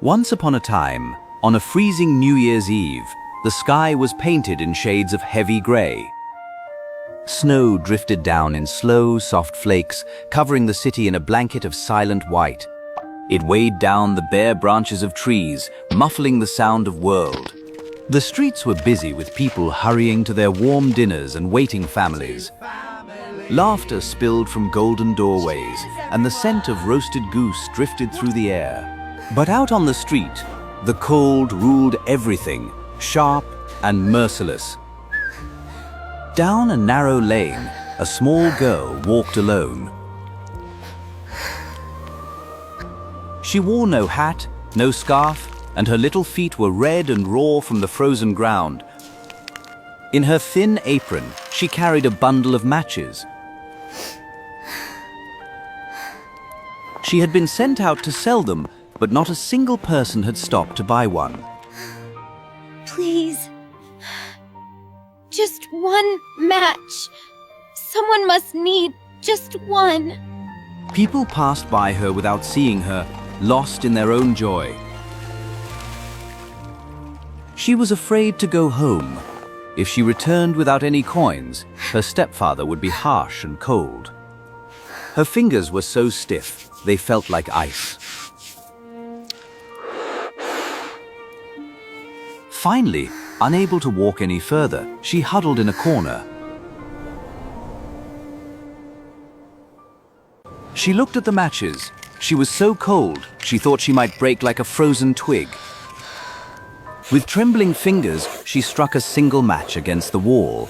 Once upon a time, on a freezing New Year's Eve, the sky was painted in shades of heavy gray. Snow drifted down in slow, soft flakes, covering the city in a blanket of silent white. It weighed down the bare branches of trees, muffling the sound of world. The streets were busy with people hurrying to their warm dinners and waiting families. Laughter spilled from golden doorways, and the scent of roasted goose drifted through the air. But out on the street, the cold ruled everything, sharp and merciless. Down a narrow lane, a small girl walked alone. She wore no hat, no scarf, and her little feet were red and raw from the frozen ground. In her thin apron, she carried a bundle of matches. She had been sent out to sell them, but not a single person had stopped to buy one. Please. Just one match. Someone must need just one. People passed by her without seeing her, lost in their own joy. She was afraid to go home. If she returned without any coins, her stepfather would be harsh and cold. Her fingers were so stiff, they felt like ice. Finally, unable to walk any further, she huddled in a corner. She looked at the matches. She was so cold, she thought she might break like a frozen twig. With trembling fingers, she struck a single match against the wall.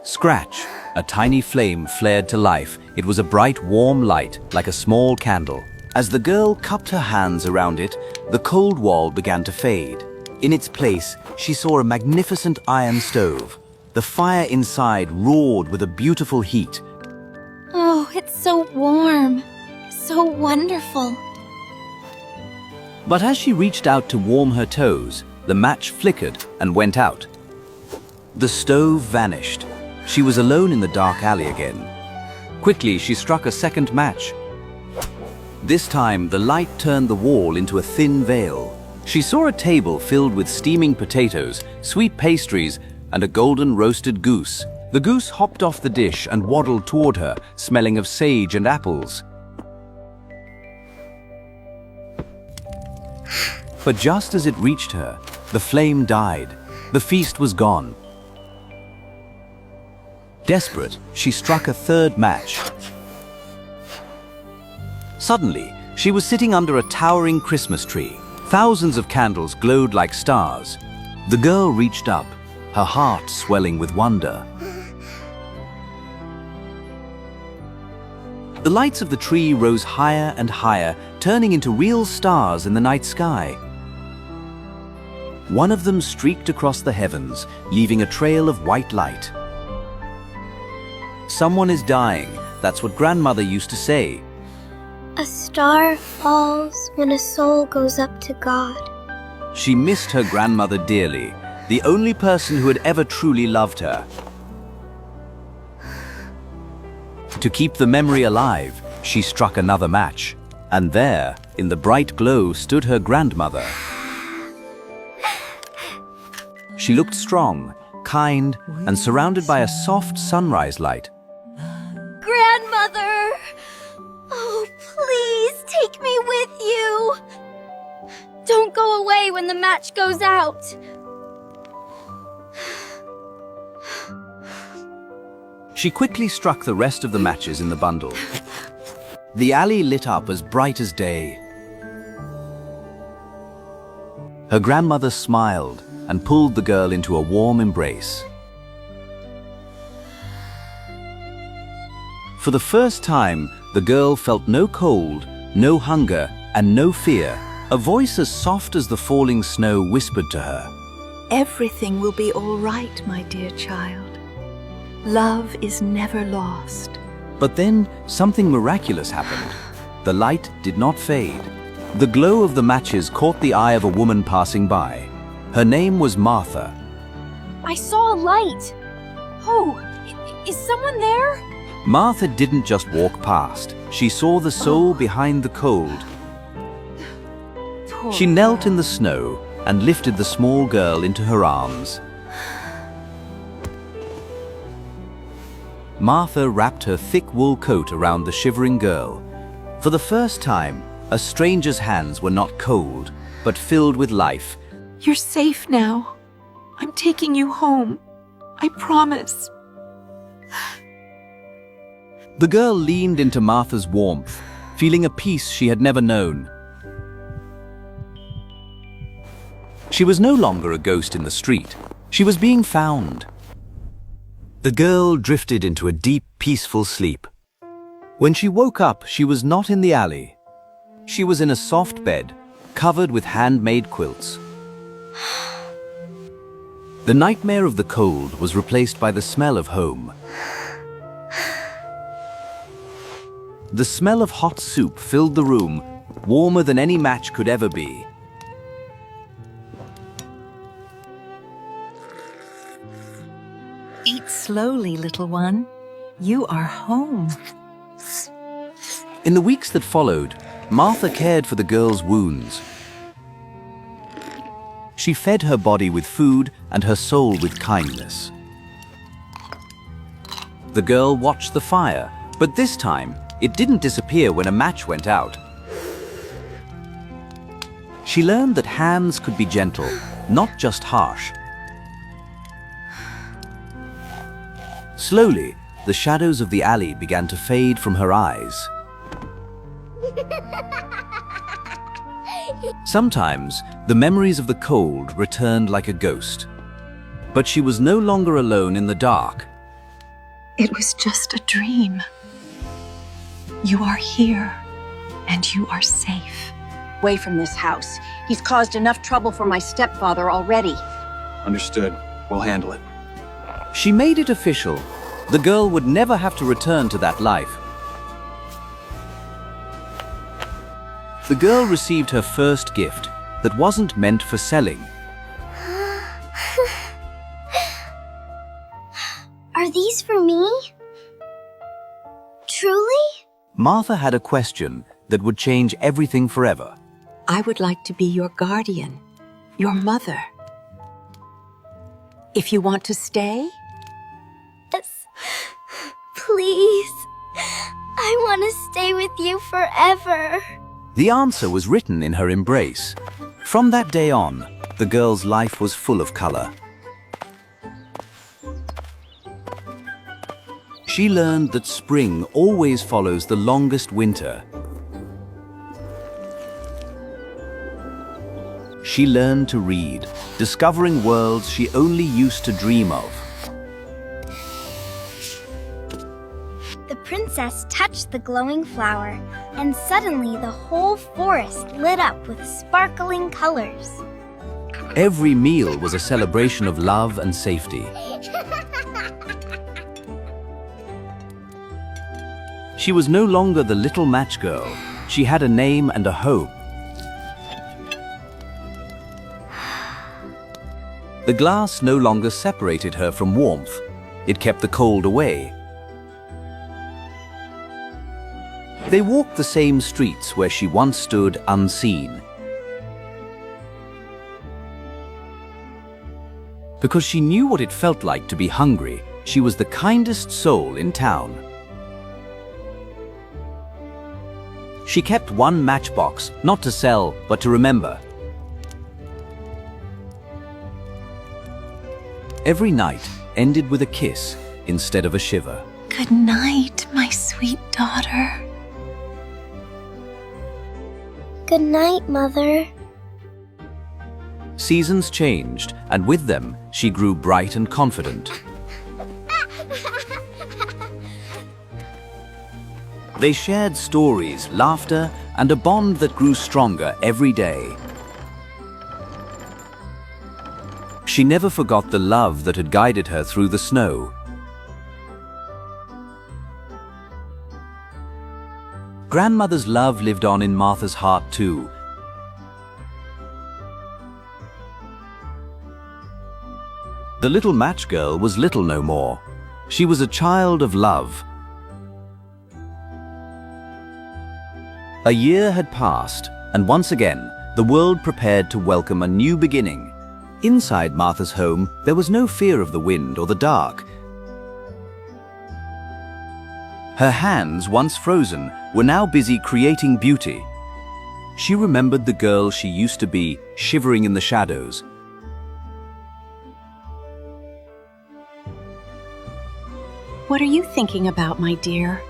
Scratch! A tiny flame flared to life. It was a bright, warm light, like a small candle. As the girl cupped her hands around it, the cold wall began to fade. In its place, she saw a magnificent iron stove. The fire inside roared with a beautiful heat. Oh, it's so warm. So wonderful. But as she reached out to warm her toes, the match flickered and went out. The stove vanished. She was alone in the dark alley again. Quickly, she struck a second match. This time, the light turned the wall into a thin veil. She saw a table filled with steaming potatoes, sweet pastries, and a golden roasted goose. The goose hopped off the dish and waddled toward her, smelling of sage and apples. But just as it reached her, the flame died. The feast was gone. Desperate, she struck a third match. Suddenly, she was sitting under a towering Christmas tree. Thousands of candles glowed like stars. The girl reached up, her heart swelling with wonder. The lights of the tree rose higher and higher, turning into real stars in the night sky. One of them streaked across the heavens, leaving a trail of white light. Someone is dying, that's what grandmother used to say. A star falls when a soul goes up to God. She missed her grandmother dearly, the only person who had ever truly loved her. To keep the memory alive, she struck another match. And there, in the bright glow, stood her grandmother. She looked strong, kind, and surrounded by a soft sunrise light. Grandmother! Oh, please take me with you! Don't go away when the match goes out! She quickly struck the rest of the matches in the bundle. The alley lit up as bright as day. Her grandmother smiled and pulled the girl into a warm embrace. For the first time, the girl felt no cold, no hunger, and no fear. A voice as soft as the falling snow whispered to her. Everything will be all right, my dear child. Love is never lost. But then something miraculous happened. The light did not fade. The glow of the matches caught the eye of a woman passing by. Her name was Martha. I saw a light! Oh, is someone there? Martha didn't just walk past. She saw the soul behind the cold. She knelt in the snow and lifted the small girl into her arms. Martha wrapped her thick wool coat around the shivering girl. For the first time, a stranger's hands were not cold, but filled with life. You're safe now. I'm taking you home. I promise. The girl leaned into Martha's warmth, feeling a peace she had never known. She was no longer a ghost in the street. She was being found. The girl drifted into a deep, peaceful sleep. When she woke up, she was not in the alley. She was in a soft bed, covered with handmade quilts. The nightmare of the cold was replaced by the smell of home. The smell of hot soup filled the room, warmer than any match could ever be. Eat slowly, little one. You are home. In the weeks that followed, Martha cared for the girl's wounds. She fed her body with food and her soul with kindness. The girl watched the fire, but this time, it didn't disappear when a match went out. She learned that hands could be gentle, not just harsh. Slowly, the shadows of the alley began to fade from her eyes. Sometimes, the memories of the cold returned like a ghost. But she was no longer alone in the dark. It was just a dream. You are here, and you are safe. Away from this house. He's caused enough trouble for my stepfather already. Understood. We'll handle it. She made it official. The girl would never have to return to that life. The girl received her first gift that wasn't meant for selling. Are these for me? Truly? Martha had a question that would change everything forever. I would like to be your guardian, your mother. If you want to stay, Yes. Please. I want to stay with you forever. The answer was written in her embrace. From that day on, the girl's life was full of color. She learned that spring always follows the longest winter. She learned to read, discovering worlds she only used to dream of. The princess touched the glowing flower, and suddenly the whole forest lit up with sparkling colors. Every meal was a celebration of love and safety. She was no longer the little match girl. She had a name and a home. The glass no longer separated her from warmth. It kept the cold away. They walked the same streets where she once stood unseen. Because she knew what it felt like to be hungry, she was the kindest soul in town. She kept one matchbox, not to sell, but to remember. Every night ended with a kiss instead of a shiver. good night, my sweet daughter. Good night, Mother. Seasons changed, and with them, she grew bright and confident. They shared stories, laughter, and a bond that grew stronger every day. She never forgot the love that had guided her through the snow. Grandmother's love lived on in Martha's heart too. The little match girl was little no more. She was a child of love. A year had passed, and once again, the world prepared to welcome a new beginning. Inside Martha's home, there was no fear of the wind or the dark. Her hands, once frozen, were now busy creating beauty. She remembered the girl she used to be, shivering in the shadows. What are you thinking about, my dear?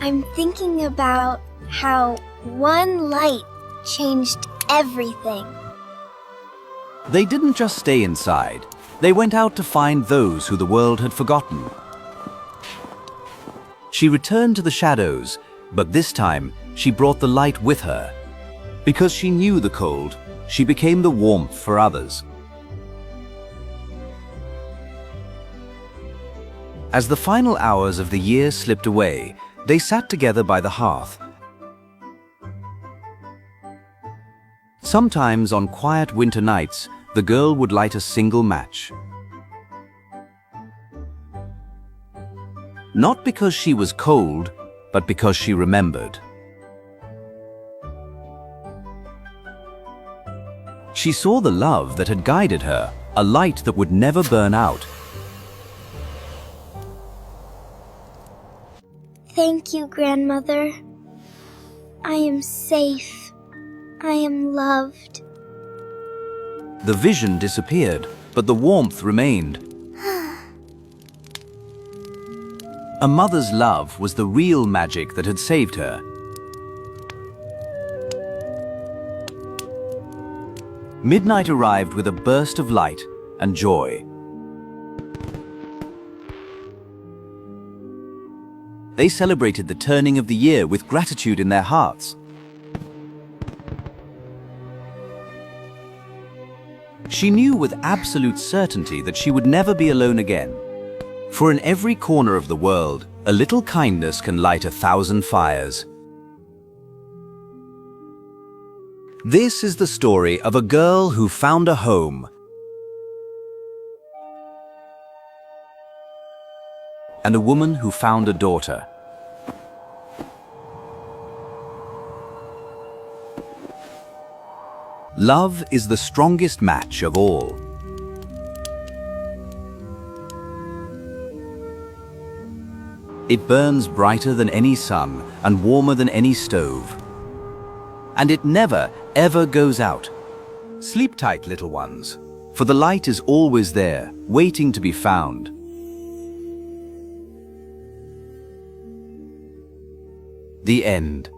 I'm thinking about how one light changed everything. They didn't just stay inside. They went out to find those who the world had forgotten. She returned to the shadows, but this time she brought the light with her. Because she knew the cold, she became the warmth for others. As the final hours of the year slipped away, they sat together by the hearth. Sometimes on quiet winter nights, the girl would light a single match. Not because she was cold, but because she remembered. She saw the love that had guided her, a light that would never burn out. Thank you, Grandmother. I am safe. I am loved. The vision disappeared, but the warmth remained. A mother's love was the real magic that had saved her. Midnight arrived with a burst of light and joy. They celebrated the turning of the year with gratitude in their hearts. She knew with absolute certainty that she would never be alone again. For in every corner of the world, a little kindness can light 1,000 fires. This is the story of a girl who found a home and a woman who found a daughter. Love is the strongest match of all. It burns brighter than any sun and warmer than any stove. And it never, ever goes out. Sleep tight, little ones, for the light is always there, waiting to be found. The end.